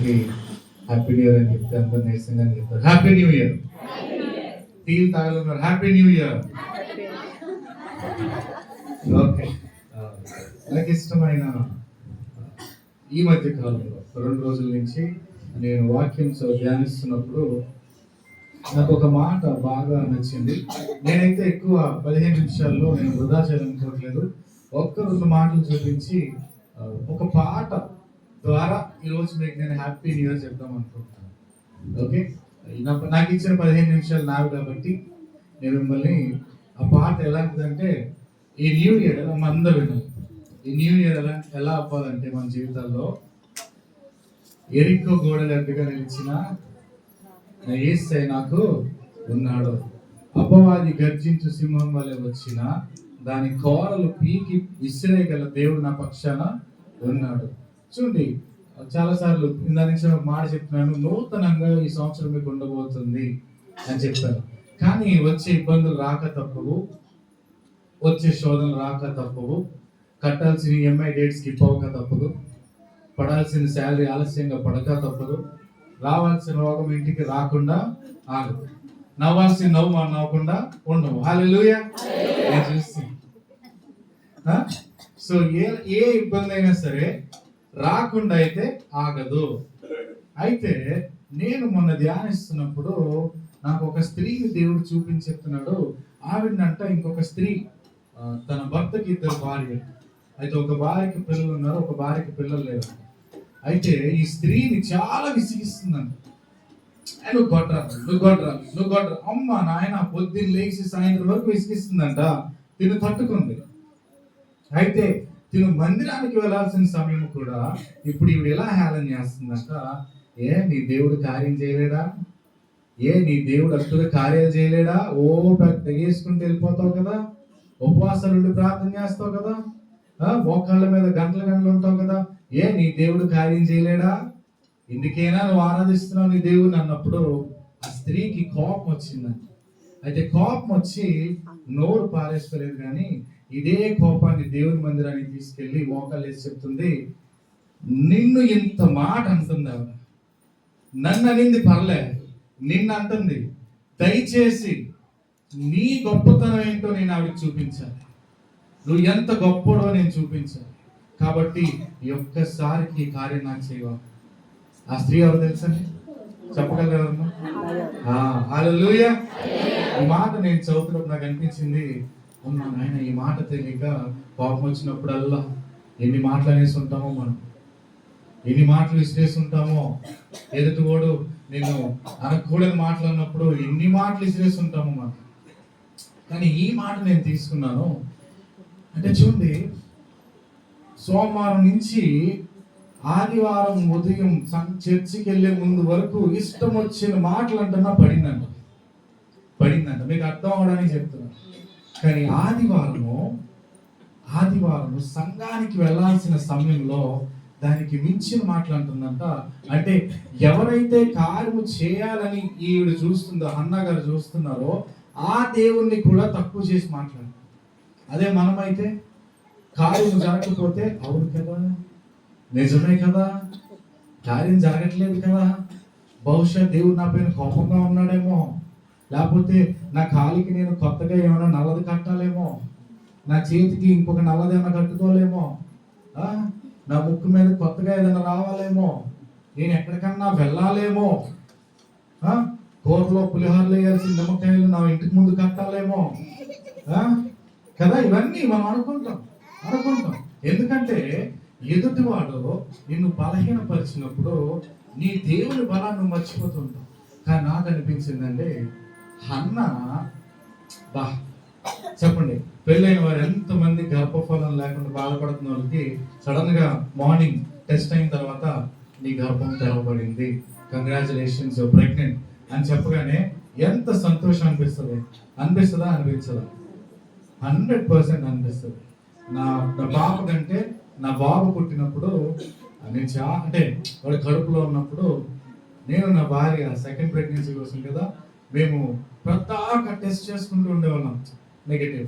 అందరికి happy new year అని చెప్తే అందరు నీరసంగా చెప్తారు హ్యాపీ న్యూ ఇయర్. టీలు తాగలున్నారు హ్యాపీ న్యూ ఇయర్. ఓకే, నాకు ఇష్టమైన ఈ మధ్య కాలంలో 2 రోజుల నుంచి నేను వాక్యం ధ్యానిస్తున్నప్పుడు నాకు ఒక మాట బాగా నచ్చింది. నేనైతే ఎక్కువ 15 నిమిషాల్లో నేను వృధా చేయాలనుకోవట్లేదు. 1-2 మాటలు చూపించి ఒక పాట ద్వారా ఈరోజు మీకు నేను హ్యాపీ న్యూ ఇయర్ చెప్దాం అనుకుంటున్నాను. ఓకే, నాకు ఇచ్చిన 15 నిమిషాలు నావి కాబట్టి నేను మిమ్మల్ని ఆ పాట ఎలాంటిదంటే, ఈ న్యూ ఇయర్ అందరూ విన్నాం. ఈ న్యూ ఇయర్ ఎలా అవ్వాలంటే మన జీవితాల్లో ఎరికో గోడలు అడ్డుగా నిలిచిన నా యేసయ్య నాకు ఉన్నాడు. అపవాది గర్జించు సింహం వలె వచ్చిన దాని కోరలు పీకి విసిరేయగల దేవుడు నా పక్షాన ఉన్నాడు. చూడండి, చాలా సార్లు ఇందా నుంచి ఒక మాట చెప్తున్నాను, నూతనంగా ఈ సంవత్సరం మీకు ఉండబోతుంది అని చెప్పాను. కానీ వచ్చే ఇబ్బందులు రాక తప్పవు, వచ్చే శోధనలు రాక తప్పవు, కట్టాల్సిన EMI డేట్ స్కిప్ అవ్వక తప్పదు, పడాల్సిన శాలరీ ఆలస్యంగా పడక తప్పదు, రావాల్సిన రోగం ఇంటికి రాకుండా ఆగదు, నవ్వాల్సిన నవ్వు మనం నవ్వకుండా ఉండవు. హల్లెలూయా. సో ఏ ఇబ్బంది అయినా సరే రాకుండా అయితే ఆగదు. అయితే నేను మొన్న ధ్యానిస్తున్నప్పుడు నాకు ఒక స్త్రీని దేవుడు చూపించెప్తున్నాడు. ఆవిడనంట ఇంకొక స్త్రీ తన భర్తకి 2 భార్యలు. అయితే ఒక భార్యకి పిల్లలు ఉన్నారు, ఒక భార్యకి పిల్లలు లేరు. అయితే ఈ స్త్రీని చాలా విసిగిస్తుందంట. నువ్వు కొట్టరా అమ్మ నాయన పొద్దున్న లేచి సాయంత్రం వరకు విసిగిస్తుందంట. తిను తట్టుకుంది. అయితే తిను మందిరానికి వెళ్ళాల్సిన సమయం కూడా ఇప్పుడు ఈవిడ ఎలా హేళన చేస్తుందంట. నీ దేవుడు కార్యం చేయలేడా? నీ దేవుడు అద్భుత కార్యాలు చేయలేడా? ఓ పెద్ద వేసుకుంటూ వెళ్ళిపోతావు కదా, ఉపవాసాలు ప్రార్థన చేస్తావు కదా, మోకాళ్ళ మీద గంటలు ఉంటావు కదా, నీ దేవుడు కార్యం చేయలేడా? ఇందుకేనా నువ్వు ఆరాధిస్తున్నావు నీ దేవుని అన్నప్పుడు ఆ స్త్రీకి కోపం వచ్చిందంట. అయితే కోపం వచ్చి నోరు పారేసుకోలేదు, కానీ ఇదే కోపాన్ని దేవుని మందిరానికి తీసుకెళ్లి మోకాళ్ళు వేసి చెప్తుంది, నిన్ను ఇంత మాట అంటుంది ఆవిడ. నన్ను అనింది పర్లే, నిన్ను అంటుంది. దయచేసి నీ గొప్పతనం ఏంటో నేను ఆవిడకి చూపించాలి, నువ్వు ఎంత గొప్పడో నేను చూపించాలి. కాబట్టి ఈ ఒక్కసారికి ఈ కార్యం నాకు చేయవా? ఆ స్త్రీ ఎవరు తెలుసండి? చెప్పగలరు? హల్లెలూయా. ఈ మాట నేను చదువుతున్నప్పుడు నాకు అనిపించింది, అమ్మా నాయన ఈ మాట తెలియక కోపం వచ్చినప్పుడల్లా ఎన్ని మాటలు అనేసి ఉంటామో, మనం ఎన్ని మాటలు విసిరేసి ఉంటామో, ఎదుటివాడు నేను అనకూడని మాటలు అన్నప్పుడు ఎన్ని మాటలు విసిరేసి ఉంటామో మనం. కానీ ఈ మాట నేను తీసుకున్నాను అంటే చూడండి, సోమవారం నుంచి ఆదివారం ఉదయం చర్చికి వెళ్ళే ముందు వరకు ఇష్టం వచ్చిన మాటలు అంటున్నా పడిందంట. మీకు అర్థం అవడానికి చెప్తున్నా. కానీ ఆదివారము సంఘానికి వెళ్ళాల్సిన సమయంలో దానికి మించిన మాటలు అంటుందంట. అంటే ఎవరైతే కార్యము చేయాలని ఈవిడ చూస్తుందో, అన్న గారు చూస్తున్నారో, ఆ దేవుణ్ణి కూడా తక్కువ చేసి మాట్లాడు. అదే మనమైతే కార్యం జరగకపోతే, అవును కదా, నిజమే కదా, కార్యం జరగట్లేదు కదా, బహుశా దేవుడు నా పైన కోపంగా ఉన్నాడేమో, లేకపోతే నా కాలికి నేను కొత్తగా ఏమైనా నల్లది కట్టాలేమో, నా చేతికి ఇంకొక నల్లది ఏమైనా కట్టుకోలేమో, నా ముక్కు మీద కొత్తగా ఏదైనా రావాలేమో, నేను ఎక్కడికన్నా వెళ్ళాలేమో, కూరలో పులిహోరలు వేయాల్సిన నిమ్మకాయలు నా ఇంటికి ముందు కట్టాలేమో కదా. ఇవన్నీ మనం అనుకుంటాం. ఎందుకంటే ఎదుటివాడు నిన్ను బలహీనపరిచినప్పుడు నీ దేవుని బలాన్ని మర్చిపోతుంటావు. కానీ నాకు అనిపించిందంటే, హన్నా చెప్పండి, పెళ్ళైన వారు ఎంతమంది గర్భఫలం లేకుండా బాధపడుతున్న వాళ్ళకి సడన్ గా మార్నింగ్ టెస్ట్ అయిన తర్వాత నీ గర్భం తెరవబడింది, కంగ్రాచులేషన్స్ ప్రెగ్నెంట్ అని చెప్పగానే ఎంత సంతోషం అనిపిస్తుందా? 100% అనిపిస్తుంది. నా పాప కంటే నా బాబు పుట్టినప్పుడు నేను అంటే వాడి కడుపులో ఉన్నప్పుడు నేను నా భార్య సెకండ్ ప్రెగ్నెన్సీ కోసం కదా, మేము ప్రతాక టెస్ట్ చేసుకుంటూ ఉండేవాళ్ళం. నెగటివ్.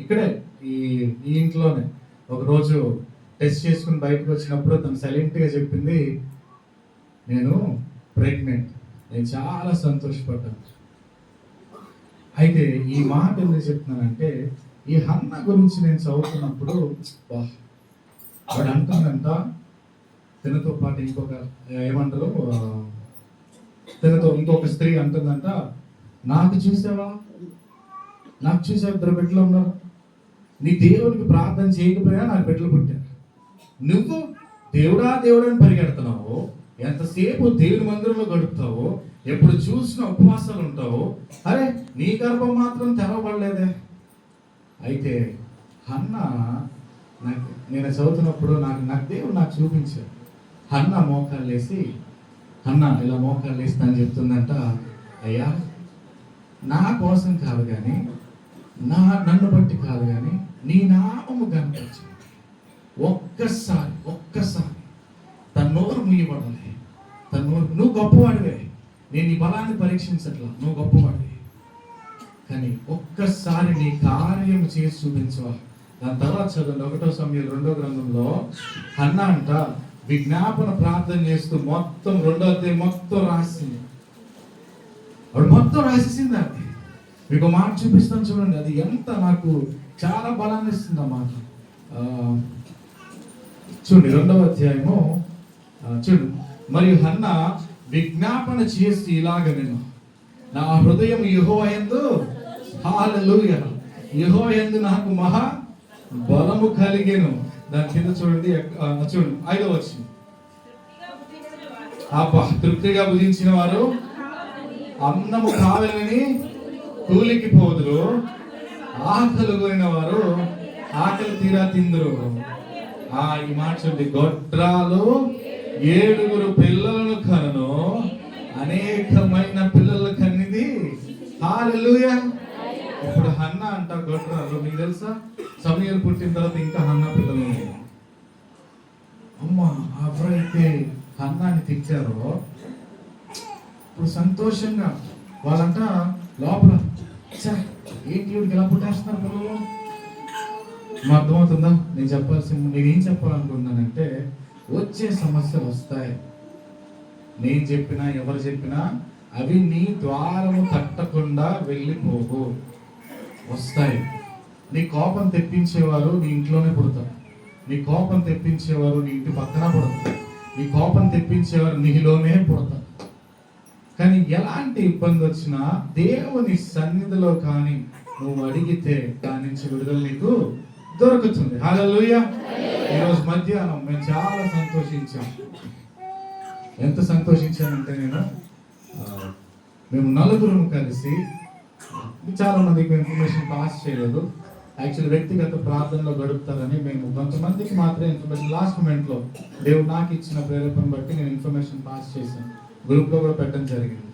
ఇక్కడే ఈ ఇంట్లోనే ఒకరోజు టెస్ట్ చేసుకుని బయటకు వచ్చినప్పుడు తను సైలెంట్గా చెప్పింది, నేను ప్రెగ్నెంట్. నేను చాలా సంతోషపడ్డాను. అయితే ఈ మాట ఎందుకు చెప్తున్నానంటే, ఈ హన్న గురించి నేను చదువుతున్నప్పుడు వాడు అంటుందంట, తనతో పాటు ఏమంటారు, తనతో ఇంకొక స్త్రీ అంటుందంట, నాకు చూసావా ఇద్దరు బిడ్డలు ఉన్నారు, నీ దేవుడికి ప్రార్థన చేయకపోయినా నాకు బిడ్డలు పుట్టారు. నువ్వు దేవుడా అని పరిగెడుతున్నావు, ఎంతసేపు దేవుని మందిరంలో గడుపుతావు, ఎప్పుడు చూసిన ఉపవాసాలు ఉంటావు, అరే నీ గర్భం మాత్రం తెరవబడలేదే. అయితే హన్న నేను చదువుతున్నప్పుడు నాకు దేవుడు నాకు చూపించాడు. హన్న మోకాళ్ళు వేసి, ఇలా మోకాళ్ళు వేస్తా అని చెప్తుందంట, అయ్యా నా కోసం కాదు కానీ, నన్ను బట్టి కాదు కానీ, నీ నామము కనపరచు. ఒక్కసారి తన నోరు ముయ్యబడాలి. నువ్వు గొప్పవాడివే, నేను ఈ బలాన్ని పరీక్షించట్లా, నువ్వు గొప్పవాడివే, కానీ ఒక్కసారి నీ కార్యం చేసి చూపించవా. దాని తర్వాత చదవండి 1 సమూయేలు 2వ గ్రంథంలో హన్న అంట విజ్ఞాపన ప్రార్థన చేస్తూ మొత్తం 2వ అధ్యాయం మొత్తం రాసింది. ఆవిడ మొత్తం రాసేసింది. అది మీకు మాట చూపిస్తాను చూడండి, అది ఎంత నాకు చాలా బలాన్ని ఇస్తుంది ఆ మాట. చూడండి 2వ అధ్యాయము చూడండి. మరియు హన్న విజ్ఞాపన చేసి ఇలాగ, నేను నా హృదయం యెహోవా యందు, హల్లెలూయా, యెహోవా యందు నాకు మహా బలము కలిగెను. దాని కింద చూడండి 5వ వచనం, తృప్తిగా భుజించిన వారు అన్నము కావాలని కూలికి పోదురు, ఆకలి కోరిన వారు ఆకలి తీరా తిందురు. ఈ మాట చూడండి, గొడ్రాలు 7 పిల్లలను కనను, అనేకమైన పిల్లలు కన్నిది. హల్లెలూయా. ఇప్పుడు హన్న అంట గొడ్రాలు. మీకు తెలుసా, సమూయేలు పుట్టిన తర్వాత ఇంకా హన్న పిల్లలు ఉన్నాయి. అమ్మ ఎవరైతే హన్నాని తెచ్చారో ఇప్పుడు సంతోషంగా వాళ్ళంట లోపల, ఏంటి వీడికి ఎలా పుట్టేస్తున్నారు పిల్లలు. మా అర్థమవుతుందా నేనేం చెప్పాలనుకుంటున్నానంటే, వచ్చే సమస్యలు వస్తాయి. నేను చెప్పినా ఎవరు చెప్పినా అవి నీ ద్వారము తట్టకుండా వెళ్ళిపోవు, వస్తాయి. నీ కోపం తెప్పించేవారు నీ ఇంట్లోనే పుడతారు, నీ కోపం తెప్పించేవారు నీ ఇంటి పక్కన పుడతారు, నీ కోపం తెప్పించేవారు నీలోనే పుడతారు. కానీ ఎలాంటి ఇబ్బంది వచ్చినా దేవుని సన్నిధిలో కానీ నువ్వు అడిగితే దాని నుంచి విడుదల నీకు దొరుకుతుంది. హల్లెలూయా. ఈరోజు మధ్యాహ్నం మేము చాలా సంతోషించాం. ఎంత సంతోషించానంటే, మేము నలుగురం కలిసి, చాలా మందికి ఇన్ఫర్మేషన్ పాస్ చేయలేదు, యాక్చువల్లీ వ్యక్తిగత ప్రార్థనలో గడుపుతారని మేము కొంతమందికి మాత్రమే ఇన్ఫర్మేషన్ లాస్ట్ మూమెంట్లో దేవుడు నాకు ఇచ్చిన ప్రేరేపణ బట్టి నేను ఇన్ఫర్మేషన్ పాస్ చేశాను, గ్రూప్లో కూడా పెట్టడం జరిగింది.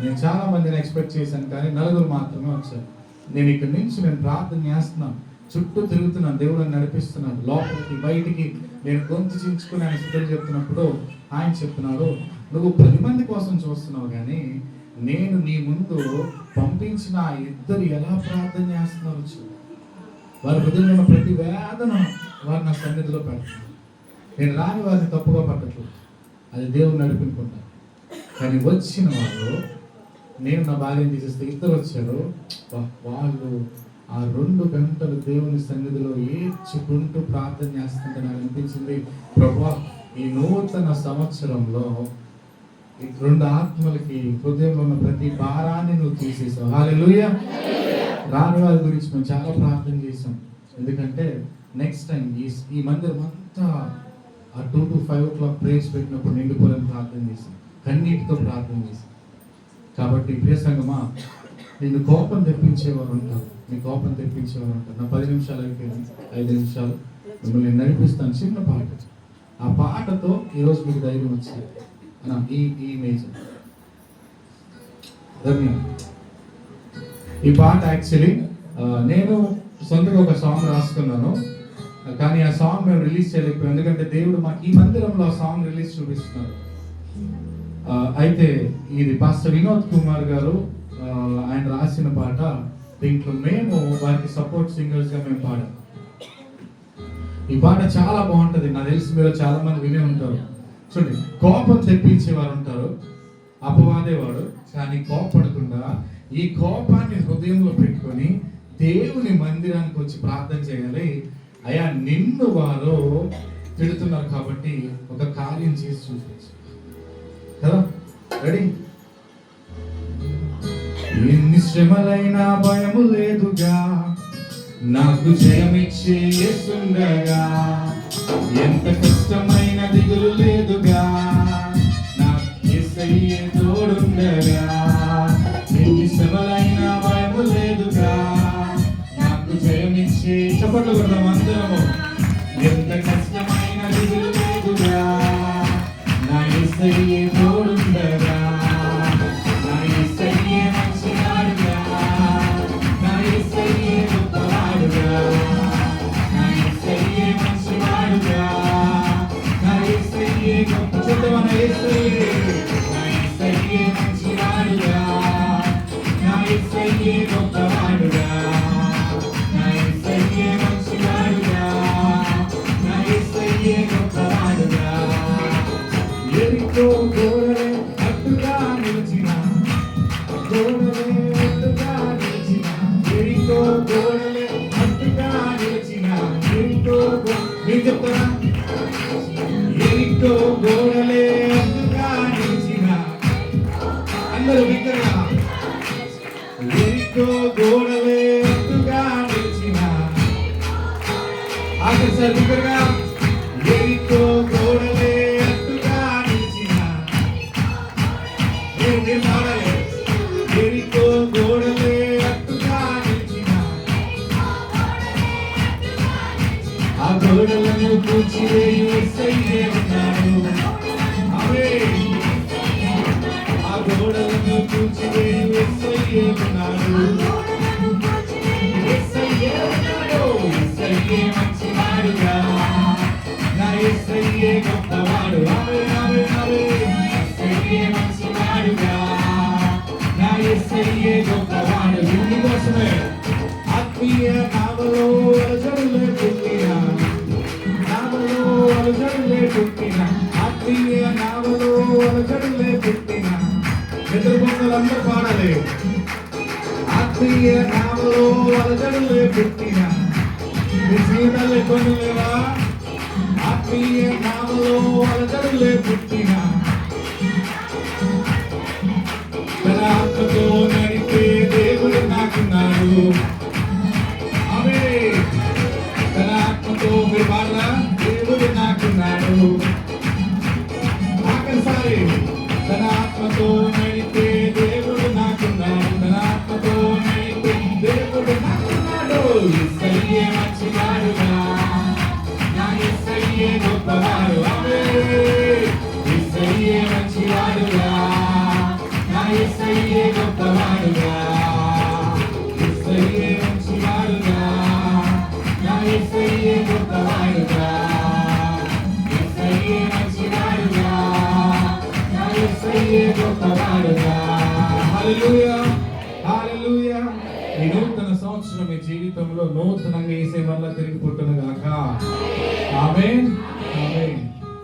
నేను చాలా మందిని ఎక్స్పెక్ట్ చేశాను, కానీ నలుగురు మాత్రమే వచ్చారు. నేను ఇక్కడి నుంచి ప్రార్థన చేస్తున్నాను, చుట్టూ తిరుగుతున్నాను, దేవుడిని నడిపిస్తున్నాను, లోపలికి బయటికి నేను గొంతు చించుకుని ఆయన స్థితులు చెప్తున్నప్పుడు ఆయన చెప్తున్నాడు, నువ్వు 10 మంది కోసం చూస్తున్నావు, కానీ నేను నీ ముందు పంపించిన ఆ 2 ఎలా ప్రార్థన చేస్తున్నారు. వారి హృదయంలో ఉన్న ప్రతి వేదన వారు నా సన్నిధిలో పెడతాను. నేను రాని వారిని తప్పుగా పట్టట్లేదు, అది దేవుడు నడిపించుకుంటాను. కానీ వచ్చిన వాళ్ళు, నేను నా భార్యను తీసేస్తే 2 వచ్చారు, వాళ్ళు ఆ 2 గంటలు దేవుని సన్నిధిలో ఏడ్చుకుంటూ ప్రార్థన చేస్తుంటే నాకు అనిపించింది, ప్రభువా ఈ నూతన సంవత్సరంలో ఈ 2 ఆత్మలకి హృదయంలో ఉన్న ప్రతి భారాన్ని నువ్వు తీసేసావు. హల్లెలూయా. రాని వారి గురించి మేము చాలా ప్రార్థన చేసాం, ఎందుకంటే నెక్స్ట్ టైం ఈ మందిరం అంతా ఆ 2 to 5 o'clock ప్రేయర్స్ పెట్టినప్పుడు నిండిపోలేని ప్రార్థన చేసాం, కన్నీటితో ప్రార్థన చేసాం. కాబట్టి ప్రియ సంగమా, నిన్ను కోపం తెప్పించేవారు ఉంటారు, నీ కోపం తెప్పించేవారు ఉంటారు. నా 10 నిమిషాలు అయిపోయింది, 5 నిమిషాలు మిమ్మల్ని నడిపిస్తాను. చిన్న పాట, ఆ పాటతో ఈరోజు మీకు ధైర్యం వచ్చింది. ఈ మేజర్ ఈ పాట యాక్చువల్లీ నేను సొంతగా ఒక సాంగ్ రాసుకున్నాను, కానీ ఆ సాంగ్ మేము రిలీజ్ చేయలేకపోయాం, ఎందుకంటే దేవుడు మాకు ఈ మందిరంలో ఆ సాంగ్ రిలీజ్ చూపిస్తున్నారు. అయితే ఇది పాస్టర్ వినోద్ కుమార్ గారు ఆయన రాసిన పాట. దీంట్లో మేము వారికి సపోర్ట్ సింగర్స్ గా మేము పాడాం. ఈ పాట చాలా బాగుంటది. నాకు తెలిసి మీరు చాలా మంది వినే ఉంటారు. చూడండి, కోపం తెప్పించేవారు ఉంటారు, అపవాదేవాడు. కానీ కోపడకుండా ఈ కోపాన్ని హృదయంలో పెట్టుకొని దేవుని మందిరానికి వచ్చి ప్రార్థన చేయాలి. అయ్యా, నిన్ను వారు తిడుతున్నారు కాబట్టి ఒక కార్యం చేసి చూపించు కదా. రెడీ? ఎన్ని శ్రమలైనా భయము లేదుగా, నాకు జయమిచ్చే యేసుండగా. ఎంత కష్టమైన దిగులు లేదుగా, నాకు యేసయ్యే తోడుండగా. ఎన్ని శ్రమలైనా భయము లేదుగా, నాకు జయమిచ్చే. చప్పట్లు కొడదాం అందరము. ఎంత కష్టమైన దిగులు లేదుగా, నా యేసయ్యే తోడుండగా. నా యేసయ్యే మంచివాడుగా, నా యేసయ్యే గొప్పవాడుగా. నా యేసయ్యే మంచివాడుగా, నా యేసయ్యే గొప్ప. చూద్దామా? నా యేసయ్యే, నా యేసయ్యే మంచివాడుగా, నా యేసయ్యే గొప్పవాడుగా. నా యేసయ్యే మంచివాడుగా, నా యేసయ్యే గొప్పవాడుగా. ఎరికో గోడలే అడ్డుగా నిలిచిన, గోడలే అడ్డుగా నిలిచిన, ఎరికో గోడలే అడ్డుగా నిలిచిన, ఎరికో మీరు చెప్తారా? ఎరికో గోడలే అడ్డుగా నిలిచిన, అందరూ బిగ్గరగా. ఎరికో గోడలే అడ్డుగా నిలిచిన, ఆఖరిసారి బిగ్గరగా. ఎరికో గోడలే అడ్డుగా నిలిచిన, మీరు పాడాలి. ఎరికో గోడలే అడ్డుగా నిలిచిన, ఆ గోడలను కూల్చివేయు యేసయ్యే ఉన్నాడు. ఆమేన్. ఆ గోడలను కూల్చివేయు యేసయ్యే ఉన్నాడు. యేసయ్యే ఉన్నాడు. యేసయ్యే మంచివాడుగా, నా యేసయ్యే గొప్పవాడు. ఆమేన్, ఆమేన్, ఆమేన్. యేసయ్యే మంచివాడుగా, నా యేసయ్యే గొప్పవాడు. ఇందుకోసమే ఆత్మీయ నామలో అలజడులే పుట్టిన, నామలో అలజడులే పుట్టిన, ఆత్మీయ నామలో అలజడులే పుట్టిన. ఎదురుబొమ్మలందరూ పాడాలి. ఆత్మీయ నామలో అలజడులే పుట్టిన. మీ జీవితాల్లో ఇబ్బందులు లేవా? ఆత్మీయ నామలో అలజడులే పుట్టిన, తన ఆత్మతో నడిపే దేవుడు నాకున్నాడు. ఆమేన్. తన ఆత్మతో మీరు పాడరా? దేవుడు నాకున్నాడు. ఆఖరిసారి. తన ఆత్మతో నడిపే దేవుడు నాకున్నాడు. తన ఆత్మతో నడిపే దేవుడు నాకున్నాడు. యేసయ్యే మంచివాడుగా, నా యేసయ్యే గొప్పవాడు. ఆమేన్. యేసయ్యే మంచివాడుగా, నా యేసయ్యే గొప్పవాడుగా. యేసయ్యే మంచివాడుగా, నా యేసయ్యే గొప్పవాడుగా. యేసయ్యే మంచివాడుగా, నా యేసయ్యే గొప్పవాడుగా. హల్లెలూయా, హల్లెలూయా. ఈ నూతన సంవత్సరం మీ జీవితంలో నూతనంగా యేసయ్య వల్ల తిరిగి పుట్టును గాక. ఆమేన్, ఆమేన్.